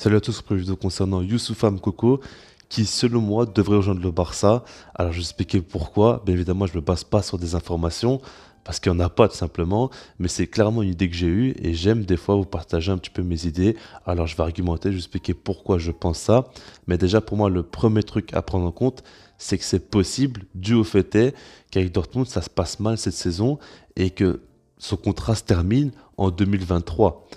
Salut à tous pour une vidéo concernant Youssoupha Moukoko qui, selon moi, devrait rejoindre le Barça. Alors, je vais expliquer pourquoi. Bien évidemment, je ne me base pas sur des informations parce qu'il n'y en a pas tout simplement, mais c'est clairement une idée que j'ai eue et j'aime des fois vous partager un petit peu mes idées. Alors, je vais argumenter, je vais expliquer pourquoi je pense ça. Mais déjà, pour moi, le premier truc à prendre en compte, c'est que c'est possible, dû au fait est qu'avec Dortmund, ça se passe mal cette saison et que son contrat se termine en 2023.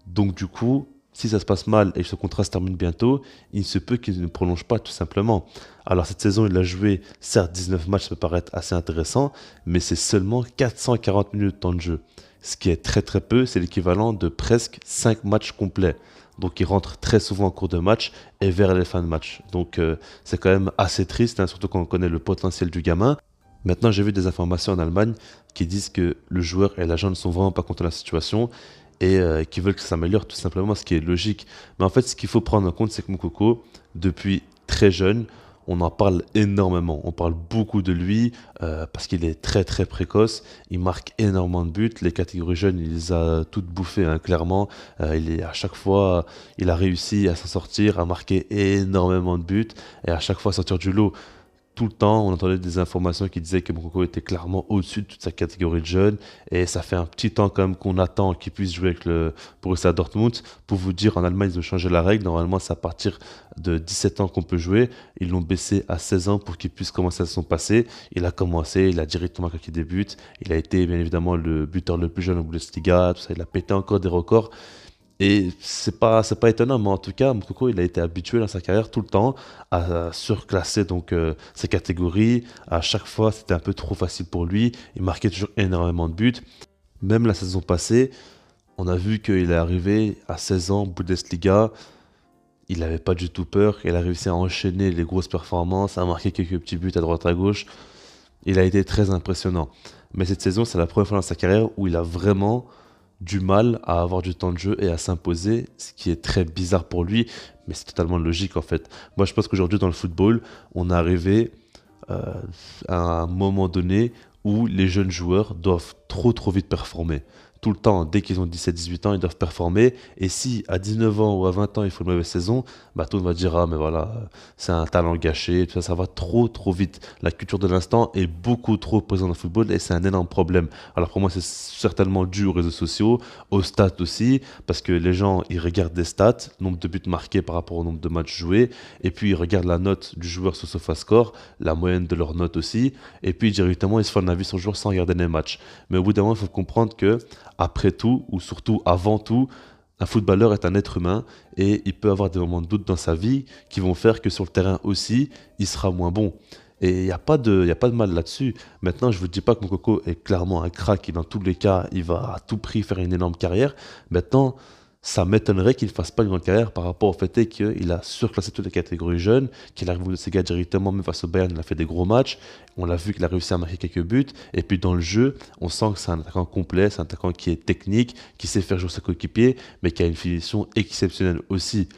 Donc du coup, si ça se passe mal et que ce contrat se termine bientôt, il se peut qu'il ne prolonge pas tout simplement. Alors cette saison, il a joué, certes 19 matchs, ça peut paraître assez intéressant, mais c'est seulement 440 minutes de temps de jeu. Ce qui est très très peu, c'est l'équivalent de presque 5 matchs complets. Donc il rentre très souvent en cours de match et vers les fins de match. Donc c'est quand même assez triste, hein, surtout quand on connaît le potentiel du gamin. Maintenant, j'ai vu des informations en Allemagne qui disent que le joueur et l'agent ne sont vraiment pas contents de la situation et qui veulent que ça s'améliore tout simplement, ce qui est logique. Mais en fait, ce qu'il faut prendre en compte, c'est que Moukoko, depuis très jeune, on en parle énormément. On parle beaucoup de lui parce qu'il est très très précoce. Il marque énormément de buts. Les catégories jeunes, il les a toutes bouffées, hein, clairement. À chaque fois, il a réussi à s'en sortir, à marquer énormément de buts et à chaque fois sortir du lot. Tout le temps, on entendait des informations qui disaient que Moukoko était clairement au-dessus de toute sa catégorie de jeunes. Et ça fait un petit temps quand même qu'on attend qu'il puisse jouer avec le Borussia Dortmund. Pour vous dire, en Allemagne, ils ont changé la règle. Normalement, c'est à partir de 17 ans qu'on peut jouer. Ils l'ont baissé à 16 ans pour qu'il puisse commencer à son passé. Il a commencé, il a directement quand il débute. Il a été bien évidemment le buteur le plus jeune en Bundesliga. Tout ça, il a pété encore des records. Et c'est pas étonnant, mais en tout cas, Moukoko, il a été habitué dans sa carrière tout le temps à surclasser donc ses catégories. À chaque fois, c'était un peu trop facile pour lui. Il marquait toujours énormément de buts. Même la saison passée, on a vu qu'il est arrivé à 16 ans, Bundesliga. Il n'avait pas du tout peur. Il a réussi à enchaîner les grosses performances, à marquer quelques petits buts à droite à gauche. Il a été très impressionnant. Mais cette saison, c'est la première fois dans sa carrière où il a vraiment du mal à avoir du temps de jeu et à s'imposer, ce qui est très bizarre pour lui, mais c'est totalement logique en fait. Moi, je pense qu'aujourd'hui, dans le football, on est arrivé euh, à un moment donné où les jeunes joueurs doivent trop trop vite performer. Tout le temps, dès qu'ils ont 17-18 ans, ils doivent performer. Et si à 19 ans ou à 20 ans, ils font une mauvaise saison, bah, tout le monde va dire, ah mais voilà, c'est un talent gâché, tout ça, ça va trop trop vite. La culture de l'instant est beaucoup trop présente dans le football et c'est un énorme problème. Alors pour moi, c'est certainement dû aux réseaux sociaux, aux stats aussi, parce que les gens, ils regardent des stats, nombre de buts marqués par rapport au nombre de matchs joués, et puis ils regardent la note du joueur sur SofaScore, la moyenne de leur note aussi, et puis directement, ils se font un avis sur le joueur sans regarder les matchs. Mais au bout d'un moment, il faut comprendre que, après tout, ou surtout avant tout, un footballeur est un être humain et il peut avoir des moments de doute dans sa vie qui vont faire que sur le terrain aussi, il sera moins bon. Et il y a pas de mal là-dessus. Maintenant, je ne vous dis pas que Moukoko est clairement un crack et dans tous les cas, il va à tout prix faire une énorme carrière. Maintenant, ça m'étonnerait qu'il ne fasse pas une grande carrière par rapport au fait qu'il a surclassé toutes les catégories jeunes, qu'il arrive au Bundesliga directement, même face au Bayern, il a fait des gros matchs. On l'a vu qu'il a réussi à marquer quelques buts. Et puis dans le jeu, on sent que c'est un attaquant complet, c'est un attaquant qui est technique, qui sait faire jouer ses coéquipiers, mais qui a une finition exceptionnelle aussi.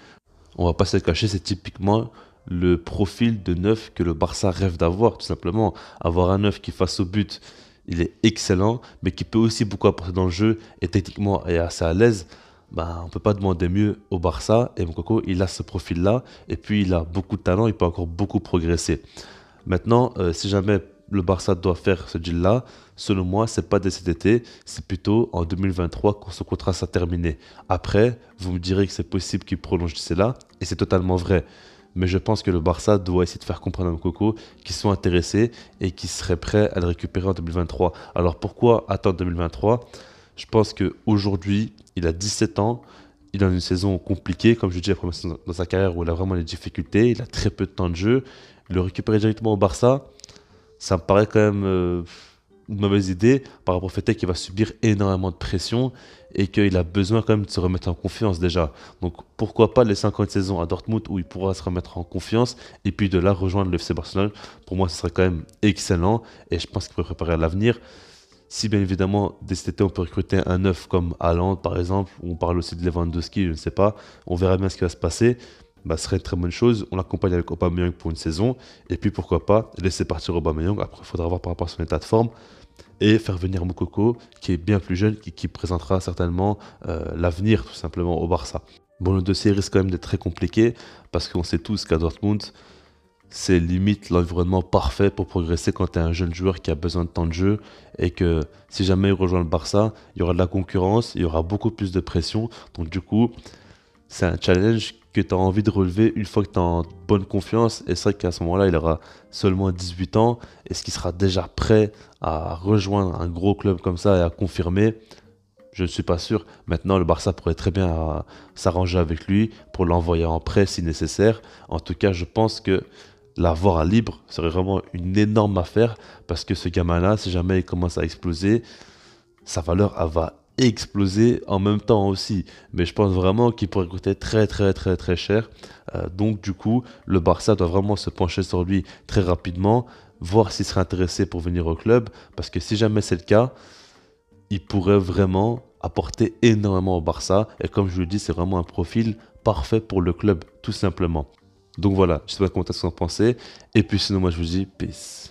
On va pas se le cacher, c'est typiquement le profil de neuf que le Barça rêve d'avoir, tout simplement. Avoir un neuf qui face au but, il est excellent, mais qui peut aussi beaucoup apporter dans le jeu et techniquement est assez à l'aise. Ben, on peut pas demander mieux au Barça et Moukoko, il a ce profil-là et puis il a beaucoup de talent, il peut encore beaucoup progresser. Maintenant, si jamais le Barça doit faire ce deal-là, selon moi, c'est pas dès cet été, c'est plutôt en 2023 quand ce contrat sera terminé. Après, vous me direz que c'est possible qu'il prolonge d'ici là, et c'est totalement vrai. Mais je pense que le Barça doit essayer de faire comprendre à Moukoko qu'ils sont intéressés et qu'ils seraient prêts à le récupérer en 2023. Alors pourquoi attendre 2023? Je pense qu'aujourd'hui, il a 17 ans, il a une saison compliquée, comme je dis, la première saison dans sa carrière où il a vraiment des difficultés, il a très peu de temps de jeu. Le récupérer directement au Barça, ça me paraît quand même une mauvaise idée par rapport au fait qu'il va subir énormément de pression et qu'il a besoin quand même de se remettre en confiance déjà. Donc pourquoi pas laisser encore une saison à Dortmund où il pourra se remettre en confiance et puis de là rejoindre le FC Barcelone. Pour moi, ce serait quand même excellent et je pense qu'il peut préparer à l'avenir. Si bien évidemment, dès cet été, on peut recruter un neuf comme Haaland par exemple, ou on parle aussi de Lewandowski, je ne sais pas, on verra bien ce qui va se passer. Bah, ce serait une très bonne chose. On l'accompagne avec Aubameyang pour une saison. Et puis pourquoi pas laisser partir Aubameyang. Après, il faudra voir par rapport à son état de forme. Et faire venir Moukoko, qui est bien plus jeune, qui présentera certainement l'avenir tout simplement au Barça. Bon, le dossier risque quand même d'être très compliqué parce qu'on sait tous qu'à Dortmund, c'est limite l'environnement parfait pour progresser quand tu es un jeune joueur qui a besoin de temps de jeu et que si jamais il rejoint le Barça, il y aura de la concurrence, il y aura beaucoup plus de pression. Donc du coup, c'est un challenge que tu as envie de relever une fois que tu es en bonne confiance. Et c'est vrai qu'à ce moment-là, il aura seulement 18 ans. Est-ce qu'il sera déjà prêt à rejoindre un gros club comme ça et à confirmer? Je ne suis pas sûr. Maintenant, le Barça pourrait très bien s'arranger avec lui pour l'envoyer en prêt si nécessaire. En tout cas, je pense que l'avoir à libre serait vraiment une énorme affaire parce que ce gamin-là, si jamais il commence à exploser, sa valeur elle va exploser en même temps aussi. Mais je pense vraiment qu'il pourrait coûter très très très très cher. Donc du coup, le Barça doit vraiment se pencher sur lui très rapidement, voir s'il serait intéressé pour venir au club. Parce que si jamais c'est le cas, il pourrait vraiment apporter énormément au Barça. Et comme je vous le dis, c'est vraiment un profil parfait pour le club, tout simplement. Donc voilà, je sais pas comment vous en pensez. Et puis sinon, moi je vous dis peace.